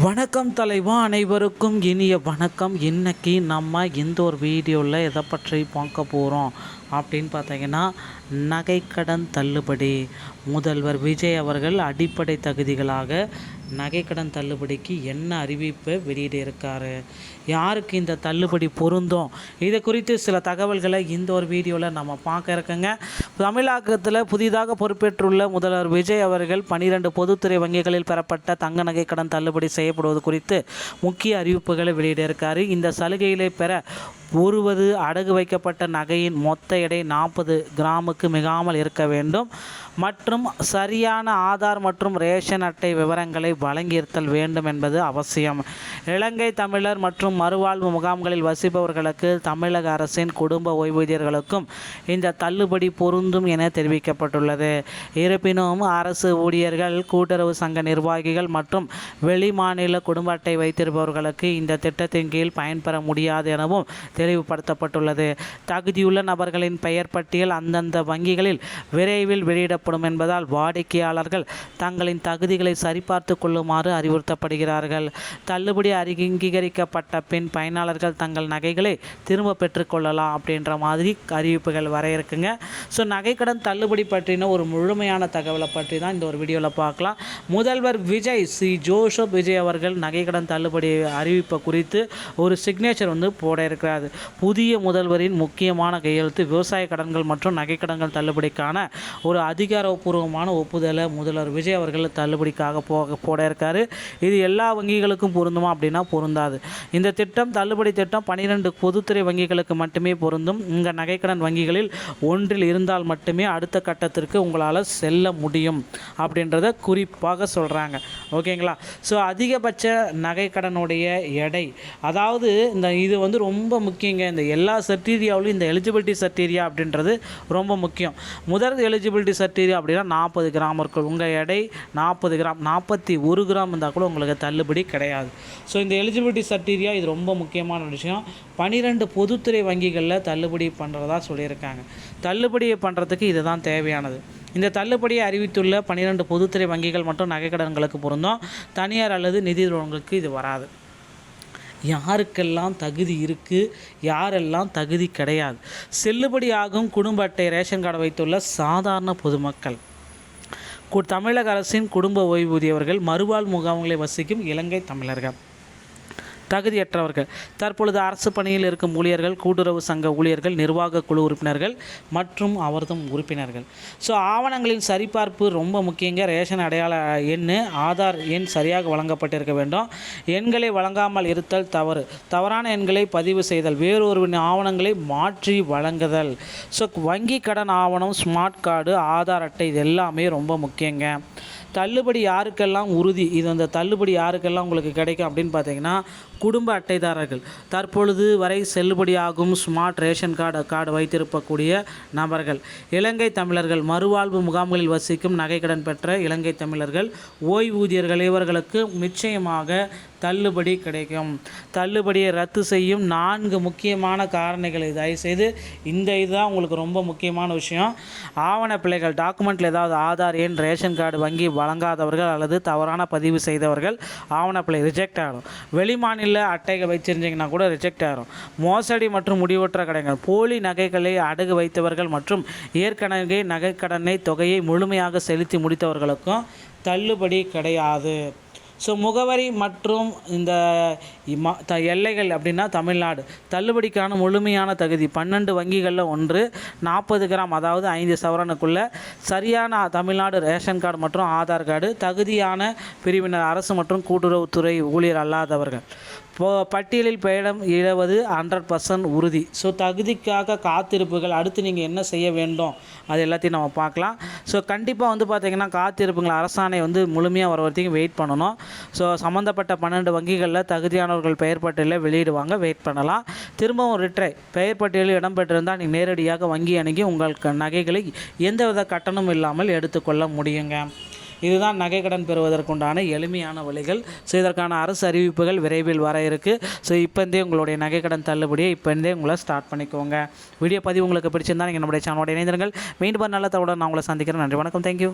வணக்கம் தலைவா, அனைவருக்கும் இனிய வணக்கம். இன்றைக்கி நம்ம இந்த ஒரு வீடியோவில் எதை பற்றி பார்க்க போகிறோம் அப்படின்னு பார்த்தீங்கன்னா, நகைக்கடன் தள்ளுபடி. முதல்வர் விஜய் அவர்கள் அடிப்படை தகுதிகளாக நகைக்கடன் தள்ளுபடிக்கு என்ன அறிவிப்பை வெளியிட்டிருக்காரு, யாருக்கு இந்த தள்ளுபடி பொருந்தும், இது குறித்து சில தகவல்களை இந்த ஒரு வீடியோவில் நம்ம பார்க்க இருக்கங்க. தமிழகத்தில் புதிதாக பொறுப்பேற்றுள்ள முதல்வர் விஜய் அவர்கள் 12 பொதுத்துறை வங்கிகளில் பெறப்பட்ட தங்க நகைக்கடன் தள்ளுபடி செய்யப்படுவது குறித்து முக்கிய அறிவிப்புகளை வெளியிட்டிருக்காரு. இந்த சலுகைகளை பெற ஒருவது அடகு வைக்கப்பட்ட நகையின் மொத்த எடை 40 கிராமுக்கு மிகாமல் இருக்க வேண்டும் மற்றும் சரியான ஆதார் மற்றும் ரேஷன் அட்டை விவரங்களை வழங்கியிருத்தல் வேண்டும் என்பது அவசியம். இலங்கை தமிழர் மற்றும் மறுவாழ்வு முகாம்களில் வசிப்பவர்களுக்கு தமிழக அரசின் குடும்ப ஓய்வூதியர்களுக்கும் இந்த தள்ளுபடி பொருந்தும் என தெரிவிக்கப்பட்டுள்ளது. இருப்பினும் அரசு ஊழியர்கள், கூட்டுறவு சங்க நிர்வாகிகள் மற்றும் வெளிமாநில குடும்ப அட்டை வைத்திருப்பவர்களுக்கு இந்த திட்டத்தின் கீழ் பயன்பெற முடியாது எனவும் தெளிவுபடுத்தப்பட்டுள்ளது. தகுதியுள்ள நபர்களின் பெயர் பட்டியல் அந்தந்த வங்கிகளில் விரைவில் வெளியிடப்படும் என்பதால் வாடிக்கையாளர்கள் தங்களின் தகுதிகளை சரிபார்த்து கொள்ளுமாறு அறிவுறுத்தப்படுகிறார்கள். தள்ளுபடி அங்கீகரிக்கப்பட்ட பின் பயனாளர்கள் தங்கள் நகைகளை திரும்ப பெற்றுக்கொள்ளலாம் அப்படின்ற மாதிரி அறிவிப்புகள் வர இருக்குங்க. ஸோ நகைக்கடன் தள்ளுபடி பற்றின ஒரு முழுமையான தகவலை பற்றி தான் இந்த ஒரு வீடியோவில் பார்க்கலாம். முதல்வர் விஜய் ஜோசப் விஜய் அவர்கள் நகைக்கடன் தள்ளுபடி அறிவிப்பை குறித்து ஒரு சிக்னேச்சர் போட இருக்கிறார். புதிய முதல்வரின் முக்கியமான கையெழுத்து விவசாய கடன்கள் மற்றும் நகைக்கடன்கள் தள்ளுபடிக்கான ஒரு அதிகாரப்பூர்வமான ஒப்புதலை முதல்வர் விஜய் அவர்கள் தள்ளுபடிக்காக போட இருக்காரு. இது எல்லா வங்கிகளுக்கும் பொருந்துமா அப்படின்னா பொருந்தாது. இந்த திட்டம் தள்ளுபடி திட்டம் 12 பொதுத்துறை வங்கிகளுக்கு மட்டுமே பொருந்தும். இந்த நகைக்கடன் வங்கிகளில் ஒன்றில் இருந்தால் மட்டுமே அடுத்த கட்டத்திற்கு உங்களால் செல்ல முடியும் அப்படின்றத குறிப்பாக சொல்கிறாங்க. ஓகேங்களா? ஸோ அதிகபட்ச நகைக்கடனுடைய எடை, அதாவது இது ரொம்ப முக்கியங்க. இந்த எல்லா சர்டீரியாவிலும் இந்த எலிஜிபிலிட்டி சர்டீரியா அப்படின்றது ரொம்ப முக்கியம். முதல் எலிஜிபிலிட்டி சர்டீரியா அப்படின்னா 40 கிராம் இருக்கும். உங்கள் எடை 40 கிராம், 41 கிராம் இருந்தால் கூட உங்களுக்கு தள்ளுபடி கிடையாது. ஸோ இந்த எலிஜிபிலிட்டி சர்டீரியா இது ரொம்ப முக்கியமான விஷயம். 12 பொதுத்துறை வங்கிகளில் தள்ளுபடி பண்ணுறதா சொல்லியிருக்காங்க. தள்ளுபடியை பண்ணுறதுக்கு இதுதான் தேவையானது. இந்த தள்ளுபடியை அறிவித்துள்ள 12 பொதுத்துறை வங்கிகள் மற்றும் நகைக்கடன்களுக்கு பொருந்தும். தனியார் அல்லது நிதி நிறுவனங்களுக்கு இது வராது. யாருக்கெல்லாம் தகுதி இருக்குது, யாரெல்லாம் தகுதி கிடையாது? செல்லுபடியாகும் குடும்ப அட்டை, ரேஷன் கார்டு வைத்துள்ள சாதாரண பொதுமக்கள், தமிழக அரசின் குடும்ப ஓய்வூதியவர்கள், மறுவாழ் முகாம்களில் வசிக்கும் இலங்கை தமிழர்கள், தகுதியற்றவர்கள், தற்பொழுது அரசு பணியில் இருக்கும் ஊழியர்கள், கூட்டுறவு சங்க ஊழியர்கள், நிர்வாக குழு உறுப்பினர்கள் மற்றும் அவர்தம் உறுப்பினர்கள். ஸோ ஆவணங்களின் சரிபார்ப்பு ரொம்ப முக்கியங்க. ரேஷன் அடையாள எண், ஆதார் எண் சரியாக வழங்கப்பட்டிருக்க வேண்டும். எண்களை வழங்காமல் இருத்தல் தவறு, தவறான எண்களை பதிவு செய்தல், வேறொருவரின் ஆவணங்களை மாற்றி வழங்குதல். ஸோ வங்கி கடன் ஆவணம், ஸ்மார்ட் கார்டு, ஆதார் அட்டை, இது எல்லாமே ரொம்ப முக்கியங்க. தள்ளுபடி யாருக்கெல்லாம் உறுதி, அந்த தள்ளுபடி யாருக்கெல்லாம் உங்களுக்கு கிடைக்கும் அப்படின்னு பார்த்தீங்கன்னா, குடும்ப அட்டைதாரர்கள், தற்பொழுது வரை செல்லுபடியாகும் ஸ்மார்ட் ரேஷன் கார்டு வைத்திருக்கக்கூடிய நபர்கள், இலங்கை தமிழர்கள், மறுவாழ்வு முகாம்களில் வசிக்கும் நகைக்கடன் பெற்ற இலங்கை தமிழர்கள், ஓய்வூதியர்கள், இவர்களுக்கு நிச்சயமாக தள்ளுபடி கிடைக்கும். தள்ளுபடியை ரத்து செய்யும் 4 முக்கியமான காரணிகள். தயவுசெய்து இதுதான் உங்களுக்கு ரொம்ப முக்கியமான விஷயம். ஆவண பிழைகள், டாக்குமெண்ட்டில் ஏதாவது ஆதார் எண், ரேஷன் கார்டு வங்கி வழங்காதவர்கள் அல்லது தவறான பதிவு செய்தவர்கள் ஆவணப்பிழை ரிஜெக்ட் ஆகிடும். வெளிமாநில அட்டைகள் வச்சுருந்தீங்கன்னா கூட ரிஜெக்ட் ஆகிடும். மோசடி மற்றும் முடிவற்ற கடைகள், போலி நகைகளை அடகு வைத்தவர்கள் மற்றும் ஏற்கனவே நகைக்கடனை தொகையை முழுமையாக செலுத்தி முடித்தவர்களுக்கும் தள்ளுபடி கிடையாது. ஸோ முகவரி மற்றும் இந்த எல்லைகள் அப்படின்னா தமிழ்நாடு, தள்ளுபடிக்கான முழுமையான தகுதி 12 வங்கிகளில் ஒன்று, 40 கிராம் அதாவது 5 சவரனுக்குள்ளே, சரியான தமிழ்நாடு ரேஷன் கார்டு மற்றும் ஆதார் கார்டு, தகுதியான பிரிவினர், அரசு மற்றும் கூட்டுறவுத்துறை ஊழியர் அல்லாதவர்கள், பட்டியலில் பெயரிடம் இடுவது 100% உறுதி. ஸோ தகுதிக்காக காத்திருப்புகள், அடுத்து நீங்கள் என்ன செய்ய வேண்டும் அது எல்லாத்தையும் நம்ம பார்க்கலாம். ஸோ கண்டிப்பாக பார்த்திங்கன்னா காத்திருப்புகள் அரசாணை முழுமையாக வர வரைக்கும் வெயிட் பண்ணணும். ஸோ சம்மந்தப்பட்ட 12 வங்கிகளில் தகுதியானவர்கள் பெயர் பட்டியலில் வெளியிடுவாங்க, வெயிட் பண்ணலாம். திரும்பவும் ரிட்ரை பெயர் பட்டியலில் இடம்பெற்றிருந்தால் நீங்கள் நேரடியாக வங்கி அணுகி உங்களுக்கு நகைகளை எந்தவித கட்டணமும் இல்லாமல் எடுத்துக்கொள்ள முடியுங்க. இதுதான் நகைக்கடன் பெறுவதற்குண்டான எளிமையான வழிகள். ஸோ இதற்கான அரசு அறிவிப்புகள் விரைவில் வர இருக்குது. ஸோ இப்போந்தே உங்களுடைய நகைக்கடன் தள்ளுபடியை இப்போந்தே உங்களை ஸ்டார்ட் பண்ணிக்கோங்க. வீடியோ பதிவு உங்களுக்கு பிடிச்சிருந்தால் நீங்கள் நம்முடைய சேனலோட இணைந்திருங்கள். மீண்டும் நல்ல தகவலுடன் நான் உங்களை சந்திக்கிறேன். நன்றி, வணக்கம், தேங்க்யூ.